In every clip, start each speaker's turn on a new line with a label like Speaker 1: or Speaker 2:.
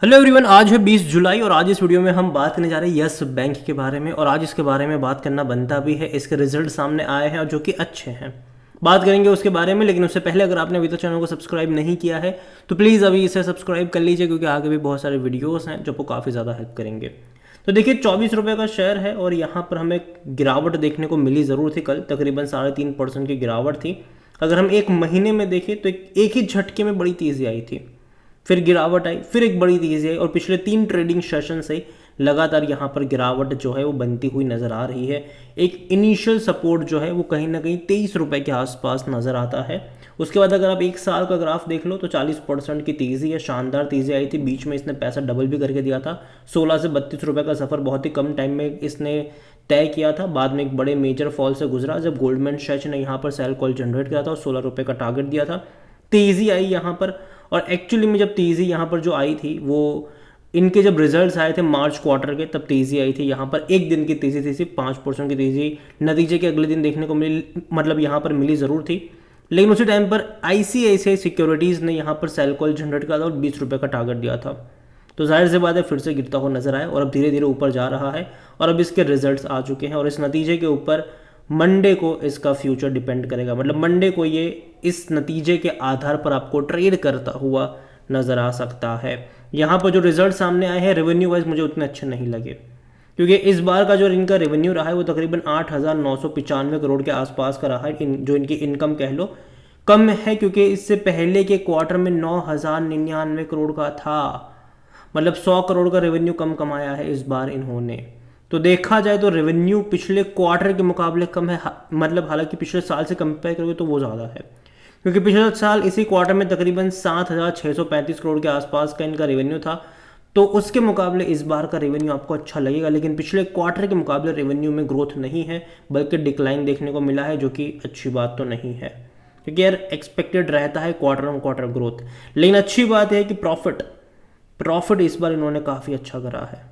Speaker 1: Hello everyone, आज है 20 जुलाई और आज इस वीडियो में हम बात करने जा रहे हैं यस बैंक के बारे में। और आज इसके बारे में बात करना बनता भी है, इसके रिजल्ट सामने आए हैं और जो कि अच्छे हैं। बात करेंगे उसके बारे में, लेकिन उससे पहले अगर आपने अभी तक चैनल को सब्सक्राइब नहीं किया है तो प्लीज़ अभी इसे सब्सक्राइब कर लीजिए, क्योंकि आगे भी बहुत सारे वीडियोज़ हैं जो आपको काफ़ी ज़्यादा हेल्प करेंगे। तो देखिए, 24 रुपये का शेयर है और यहाँ पर हमें गिरावट देखने को मिली ज़रूर थी। कल तकरीबन 3.5% की गिरावट थी। अगर हम एक महीने में देखें तो एक ही झटके में बड़ी तेज़ी आई थी, फिर गिरावट आई, फिर एक बड़ी तेजी आई और पिछले 3 ट्रेडिंग सेशन से लगातार यहाँ पर गिरावट जो है वो बनती हुई नज़र आ रही है। एक इनिशियल सपोर्ट जो है वो कहीं ना कहीं 23 रुपये के आसपास नज़र आता है। उसके बाद अगर आप एक साल का ग्राफ देख लो तो 40% की तेज़ी है, शानदार तेज़ी आई थी। बीच में इसने पैसा डबल भी करके दिया था। 16 से 32 रुपये का सफ़र बहुत ही कम टाइम में इसने तय किया था। बाद में एक बड़े मेजर फॉल से गुजरा जब गोल्डमैन सैच ने यहाँ पर सेल कॉल जनरेट किया था और 16 रुपये का टारगेट दिया था। तेज़ी आई यहाँ पर, और एक्चुअली में जब तेज़ी यहाँ पर जो आई थी वो इनके जब रिजल्ट्स आए थे मार्च क्वार्टर के, तब तेज़ी आई थी। यहाँ पर एक दिन की तेज़ी थी, सिर्फ 5% की तेज़ी नतीजे के अगले दिन देखने को मिली, मतलब यहाँ पर मिली ज़रूर थी। लेकिन उसी टाइम पर ICICI सिक्योरिटीज़ ने यहाँ पर सेल कॉल जनरेट किया था और 20 रुपये का टारगेट दिया था। तो जाहिर सी बात है फिर से गिरता हुआ नजर आया और अब धीरे धीरे ऊपर जा रहा है और अब इसके रिजल्ट्स आ चुके हैं। और इस नतीजे के ऊपर मंडे को इसका फ्यूचर डिपेंड करेगा, मतलब मंडे को ये इस नतीजे के आधार पर आपको ट्रेड करता हुआ नज़र आ सकता है। यहाँ पर जो रिजल्ट सामने आए हैं रेवेन्यू वाइज मुझे उतने अच्छे नहीं लगे, क्योंकि इस बार का जो इनका रेवेन्यू रहा है वो तकरीबन 8,995 करोड़ के आसपास का रहा है। जो इनकी इनकम कह लो कम है, क्योंकि इससे पहले के क्वार्टर में 9,099 करोड़ का था, मतलब 100 करोड़ का रेवेन्यू कम कमाया है इस बार इन्होंने। तो देखा जाए तो रेवेन्यू पिछले क्वार्टर के मुकाबले कम है, मतलब हालांकि पिछले साल से कंपेयर करोगे तो वो ज़्यादा है, क्योंकि पिछले साल इसी क्वार्टर में तकरीबन 7,635 करोड़ के आसपास का इनका रेवेन्यू था। तो उसके मुकाबले इस बार का रेवेन्यू आपको अच्छा लगेगा, लेकिन पिछले क्वार्टर के मुकाबले रेवेन्यू में ग्रोथ नहीं है, बल्कि डिक्लाइन देखने को मिला है, जो कि अच्छी बात तो नहीं है, क्योंकि यार एक्सपेक्टेड रहता है क्वार्टर ऑन क्वार्टर ग्रोथ। लेकिन अच्छी बात है कि प्रॉफिट इस बार इन्होंने काफ़ी अच्छा करा है।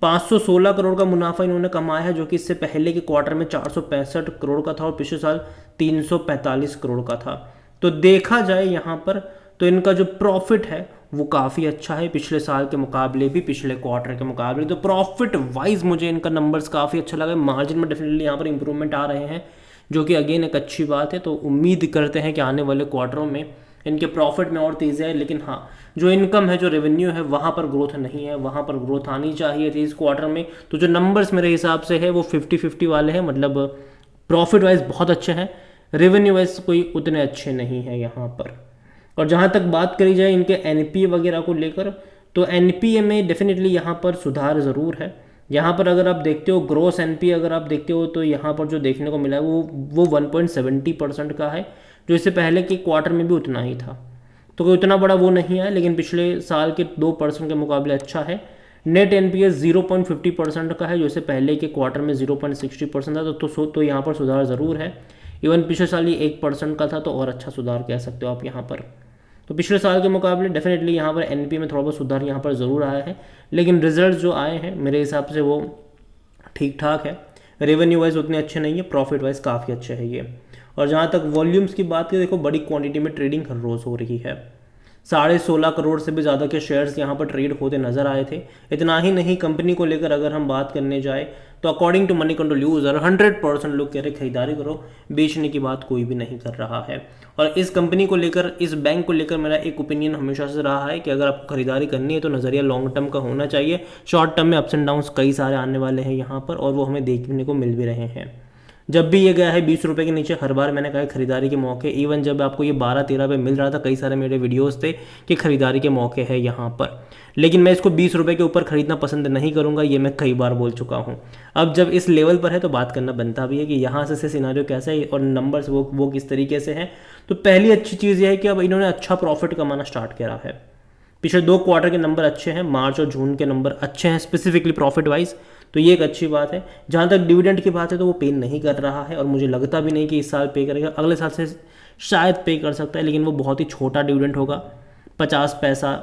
Speaker 1: 516 करोड़ का मुनाफा इन्होंने कमाया है, जो कि इससे पहले के क्वार्टर में 465 करोड़ का था और पिछले साल 345 करोड़ का था। तो देखा जाए यहाँ पर तो इनका जो प्रॉफिट है वो काफ़ी अच्छा है, पिछले साल के मुकाबले भी, पिछले क्वार्टर के मुकाबले। तो प्रॉफिट वाइज मुझे इनका नंबर्स काफ़ी अच्छा लगा। मार्जिन में डेफिनेटली यहाँ पर इंप्रूवमेंट आ रहे हैं, जो कि अगेन एक अच्छी बात है। तो उम्मीद करते हैं कि आने वाले क्वार्टरों में इनके प्रॉफिट में और तेज़ी है। लेकिन हाँ, जो इनकम है, जो रेवेन्यू है, वहाँ पर ग्रोथ नहीं है, वहाँ पर ग्रोथ आनी चाहिए थी इस क्वार्टर में। तो जो नंबर्स मेरे हिसाब से है वो 50-50 वाले हैं, मतलब प्रॉफिट वाइज बहुत अच्छे हैं, रेवेन्यू वाइज कोई उतने अच्छे नहीं है यहाँ पर। और जहाँ तक बात करी जाए इनके NPA वगैरह को लेकर, तो NPA में डेफिनेटली यहाँ पर सुधार ज़रूर है। यहाँ पर अगर आप देखते हो ग्रोस NPA अगर आप देखते हो तो यहाँ पर जो देखने को मिला है वो 1.70% का है, जो इससे पहले के क्वार्टर में भी उतना ही था। तो कोई उतना बड़ा वो नहीं है, लेकिन पिछले साल के 2% के मुकाबले अच्छा है। नेट NPA 0.50% का है, जो इससे पहले के क्वार्टर में 0.60% था। तो यहाँ पर सुधार ज़रूर है। इवन पिछले साल ये 1% का था, तो और अच्छा सुधार कह सकते हो आप यहाँ पर। तो पिछले साल के मुकाबले डेफिनेटली यहाँ पर NPA में थोड़ा बहुत सुधार यहाँ पर ज़रूर आया है, लेकिन रिजल्ट जो आए हैं मेरे हिसाब से वो ठीक ठाक है। रेवेन्यू वाइज उतने अच्छे नहीं है, प्रॉफिट वाइज काफ़ी अच्छे है ये। और जहाँ तक वॉल्यूम्स की बात करें, देखो बड़ी क्वांटिटी में ट्रेडिंग हर रोज़ हो रही है। 16.5 करोड़ से भी ज़्यादा के शेयर्स यहाँ पर ट्रेड होते नजर आए थे। इतना ही नहीं, कंपनी को लेकर अगर हम बात करने जाए तो according to Moneycontrol user 100% लोग कह रहे खरीदारी करो, बेचने की बात कोई भी नहीं कर रहा है। और इस कंपनी को लेकर, इस बैंक को लेकर मेरा एक ओपिनियन हमेशा से रहा है कि अगर आपको खरीदारी करनी है तो नज़रिया लॉन्ग टर्म का होना चाहिए। शॉर्ट टर्म में अप्स एंड डाउन्स कई सारे आने वाले हैं यहाँ पर, और वो हमें देखने को मिल भी रहे हैं। जब भी ये गया है 20 रुपये के नीचे, हर बार मैंने कहा खरीदारी के मौके। इवन जब आपको ये 12-13 पे मिल रहा था, कई सारे मेरे वीडियोस थे कि खरीदारी के मौके हैं यहाँ पर। लेकिन मैं इसको 20 रुपये के ऊपर खरीदना पसंद नहीं करूँगा, ये मैं कई बार बोल चुका हूँ। अब जब इस लेवल पर है तो बात करना बनता भी है कि यहाँ से सिनारियो कैसा है और नंबर्स वो किस तरीके से हैं। तो पहली अच्छी चीज़ ये है कि अब इन्होंने अच्छा प्रॉफिट कमाना स्टार्ट करा है। पिछले 2 क्वार्टर के नंबर अच्छे हैं, मार्च और जून के नंबर अच्छे हैं स्पेसिफिकली प्रॉफिट वाइज, तो ये एक अच्छी बात है। जहाँ तक डिविडेंड की बात है तो वो पे नहीं कर रहा है, और मुझे लगता भी नहीं कि इस साल पे करेगा। अगले साल से शायद पे कर सकता है, लेकिन वो बहुत ही छोटा डिविडेंड होगा, 50 पैसा,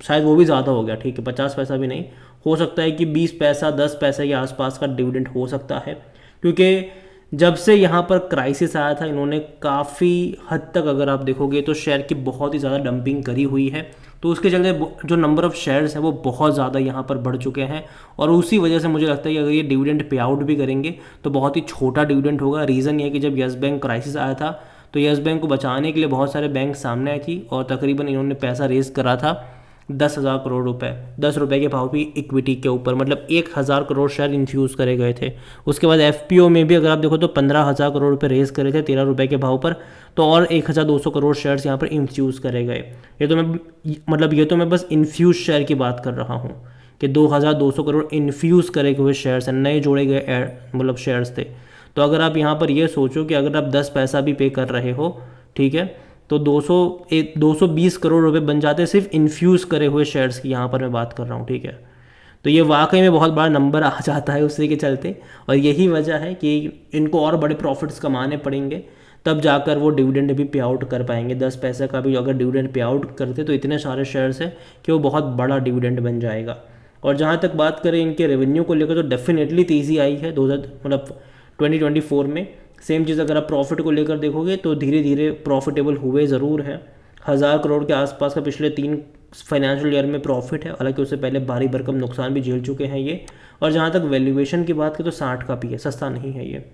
Speaker 1: शायद वो भी ज़्यादा हो गया, ठीक है 50 पैसा भी नहीं, हो सकता है कि 20 पैसा 10 पैसे के आसपास का डिविडेंड हो सकता है। क्योंकि जब से यहाँ पर क्राइसिस आया था, इन्होंने काफ़ी हद तक अगर आप देखोगे तो शेयर की बहुत ही ज़्यादा डंपिंग करी हुई है। तो उसके चलते जो नंबर ऑफ़ शेयर्स है वो बहुत ज़्यादा यहाँ पर बढ़ चुके हैं, और उसी वजह से मुझे लगता है कि अगर ये डिविडेंड पे आउट भी करेंगे तो बहुत ही छोटा डिविडेंड होगा। रीज़न ये है कि जब यस बैंक क्राइसिस आया था तो यस बैंक को बचाने के लिए बहुत सारे बैंक सामने आई थी, और तकरीबन इन्होंने पैसा रेज़ करा था 10,000 करोड़ रुपए, 10 रुपये के भाव भी इक्विटी के ऊपर, मतलब 1,000 करोड़ शेयर इन्फ्यूज़ करे गए थे। उसके बाद एफपीओ में भी अगर आप देखो तो 15,000 करोड़ रुपए रेज़ करे थे 13 रुपये के भाव पर, तो और 1,200 करोड़ शेयर्स यहाँ पर इन्फ्यूज़ करे गए। ये तो मैं बस इन्फ्यूज़ शेयर की बात कर रहा हूँ कि 2,200 करोड़ इन्फ्यूज़ करे हुए शेयर्स हैं, नए जोड़े गए मतलब शेयर्स थे। तो अगर आप यहाँ पर ये सोचो कि अगर आप 10 पैसा भी पे कर रहे हो, ठीक है, तो 220 करोड़ रुपए बन जाते हैं सिर्फ इन्फ्यूज़ करे हुए शेयर्स की, यहाँ पर मैं बात कर रहा हूँ, ठीक है। तो ये वाकई में बहुत बड़ा नंबर आ जाता है उसी के चलते, और यही वजह है कि इनको और बड़े प्रॉफिट्स कमाने पड़ेंगे, तब जाकर वो डिविडेंड भी पे आउट कर पाएंगे। 10 पैसे का भी अगर डिविडेंड पे आउट करते तो इतने सारे शेयर्स हैं कि वो बहुत बड़ा डिविडेंड बन जाएगा। और जहाँ तक बात करें इनके रेवेन्यू को लेकर, तो डेफिनेटली तेज़ी आई है 2024 में। सेम चीज़ अगर आप प्रॉफिट को लेकर देखोगे तो धीरे धीरे प्रॉफिटेबल हुए ज़रूर हैं। 1,000 करोड़ के आसपास का पिछले 3 फाइनेंशियल ईयर में प्रॉफिट है, हालांकि उससे पहले भारी भरकम नुकसान भी झेल चुके हैं ये। और जहाँ तक वैल्यूएशन की बात करें तो 60 का भी है, सस्ता नहीं है ये।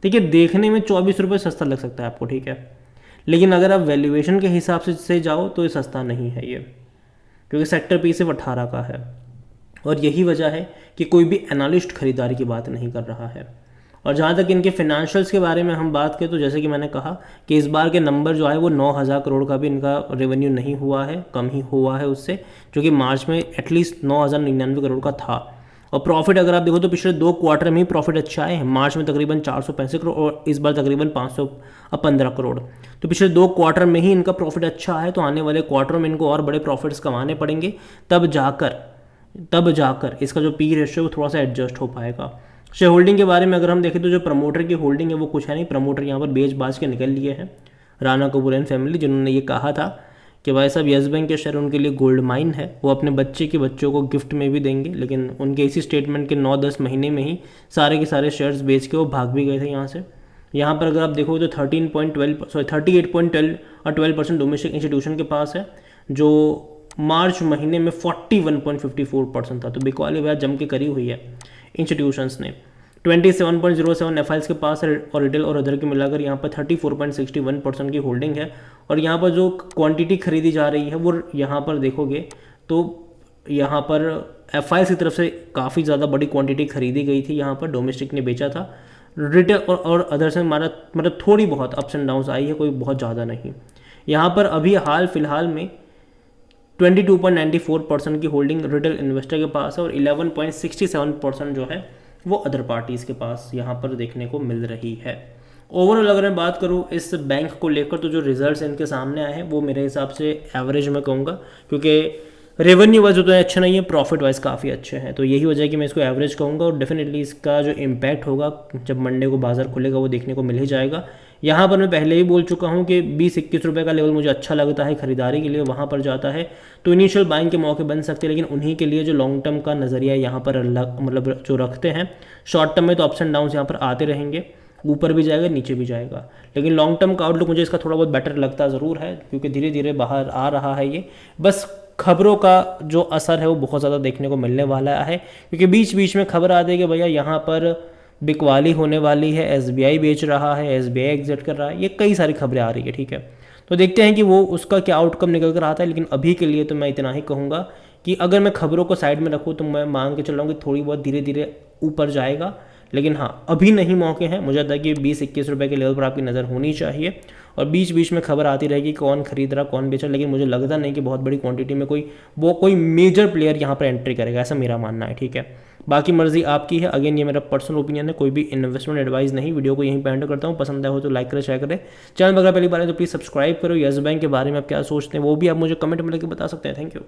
Speaker 1: ठीक है, देखने में 24 रुपये सस्ता लग सकता है आपको, ठीक है, लेकिन अगर आप वैल्यूएशन के हिसाब से जाओ तो ये सस्ता नहीं है ये, क्योंकि सेक्टर पी सिर्फ 18 का है। और यही वजह है कि कोई भी एनालिस्ट खरीदारी की बात नहीं कर रहा है। और जहाँ तक इनके फिनेंशियल्स के बारे में हम बात करें तो जैसे कि मैंने कहा कि इस बार के नंबर जो है वो 9,000 करोड़ का भी इनका रेवेन्यू नहीं हुआ है, कम ही हुआ है उससे, जो कि मार्च में एटलीस्ट 9,099 करोड़ का था। और प्रॉफिट अगर आप देखो तो पिछले 2 क्वार्टर में ही प्रॉफिट अच्छा है, मार्च में तकरीबन 465 करोड़ और इस बार तकरीबन 515 करोड़। तो पिछले 2 क्वार्टर में ही इनका प्रॉफिट अच्छा है, तो आने वाले क्वार्टर में इनको और बड़े प्रॉफिट्स कमाने पड़ेंगे, तब जाकर इसका जो पी रेशियो थोड़ा सा एडजस्ट हो पाएगा। शेयर होल्डिंग के बारे में अगर हम देखें तो जो प्रमोटर की होल्डिंग है वो कुछ है नहीं, प्रमोटर यहाँ पर बेच बाज के निकल लिए हैं राणा कपूर एंड फैमिली, जिन्होंने ये कहा था कि भाई साहब यस बैंक के शेयर उनके लिए गोल्ड माइन है, वो अपने बच्चों को गिफ्ट में भी देंगे। लेकिन उनके इसी स्टेटमेंट के 9-10 महीने में ही सारे के सारे शेयर्स बेच के वो भाग भी गए थे यहाँ से। यहाँ पर अगर आप देखो तो 38.12% डोमेस्टिक इंस्टीट्यूशन के पास है, जो मार्च महीने में 41.54% था। तो बिकवाली ब्याज जम के करी हुई है इंस्टीट्यूशंस ने। 27.07 एफआईएस के पास है, और रिटेल और अदर के मिलाकर यहाँ पर 34.61% की होल्डिंग है। और यहाँ पर जो क्वांटिटी खरीदी जा रही है वो यहाँ पर देखोगे तो यहाँ पर एफआईएस की तरफ से काफ़ी ज़्यादा बड़ी क्वांटिटी खरीदी गई थी, यहाँ पर डोमेस्टिक ने बेचा था। रिटेल और अदर से हमारा मतलब थोड़ी बहुत अप्स एंड डाउन्स आई है, कोई बहुत ज़्यादा नहीं। यहाँ पर अभी हाल फिलहाल में 22.94% की होल्डिंग रिटेल इन्वेस्टर के पास है, और 11.67% जो है वो अदर पार्टीज़ के पास यहाँ पर देखने को मिल रही है। ओवरऑल अगर मैं बात करूँ इस बैंक को लेकर तो जो रिजल्ट्स इनके सामने आए हैं वो मेरे हिसाब से एवरेज में कहूँगा, क्योंकि रेवेन्यू वाइज उतना अच्छे नहीं है, प्रॉफिट वाइज काफ़ी अच्छे हैं। तो यही वजह है कि मैं इसको एवरेज कहूँगा, और डेफिनेटली इसका जो इम्पैक्ट होगा जब मंडे को बाजार खुलेगा वो देखने को मिल ही जाएगा। यहाँ पर मैं पहले ही बोल चुका हूँ कि 20-21 रुपये का लेवल मुझे अच्छा लगता है खरीदारी के लिए, वहाँ पर जाता है तो इनिशियल बाइंग के मौके बन सकते हैं, लेकिन उन्हीं के लिए जो लॉन्ग टर्म का नज़रिया यहाँ पर मतलब जो रखते हैं। शॉर्ट टर्म में तो अप्स एंड डाउन्स यहाँ पर आते रहेंगे, ऊपर भी जाएगा नीचे भी जाएगा, लेकिन लॉन्ग टर्म का आउटलुक मुझे इसका थोड़ा बहुत बेटर लगता ज़रूर है, क्योंकि धीरे धीरे बाहर आ रहा है ये। बस खबरों का जो असर है वो बहुत ज़्यादा देखने को मिलने वाला है, क्योंकि बीच बीच में खबर आती है कि भैया यहाँ पर बिकवाली होने वाली है, एसबीआई बेच रहा है, एसबीआई एग्जिट कर रहा है, ये कई सारी खबरें आ रही है, ठीक है। तो देखते हैं कि वो उसका क्या आउटकम निकल कर आता है, लेकिन अभी के लिए तो मैं इतना ही कहूँगा कि अगर मैं खबरों को साइड में रखूँ तो मैं मान के चल रहा हूँ कि थोड़ी बहुत धीरे धीरे ऊपर जाएगा, लेकिन हाँ अभी नहीं मौके हैं। मुझे लगता है कि 20-21 रुपये के लेवल पर आपकी नज़र होनी चाहिए, और बीच बीच में खबर आती रहेगी कौन खरीद रहा कौन बेच रहा, लेकिन मुझे लगता नहीं कि बहुत बड़ी क्वांटिटी में कोई मेजर प्लेयर यहाँ पर एंट्री करेगा, ऐसा मेरा मानना है, ठीक है। बाकी मर्जी आपकी है, अगेन ये मेरा पर्सनल ओपिनियन है, कोई भी इन्वेस्टमेंट एडवाइस नहीं। वीडियो को यहीं पे एंड करता हूँ, पसंद आया हो तो लाइक करें, शेयर करें। चैनल पर अगर पहली बार है तो प्लीज़ सब्सक्राइब करो। यस बैंक के बारे में आप क्या सोचते हैं वो भी आप मुझे कमेंट में लेकर बता सकते हैं। Thank you.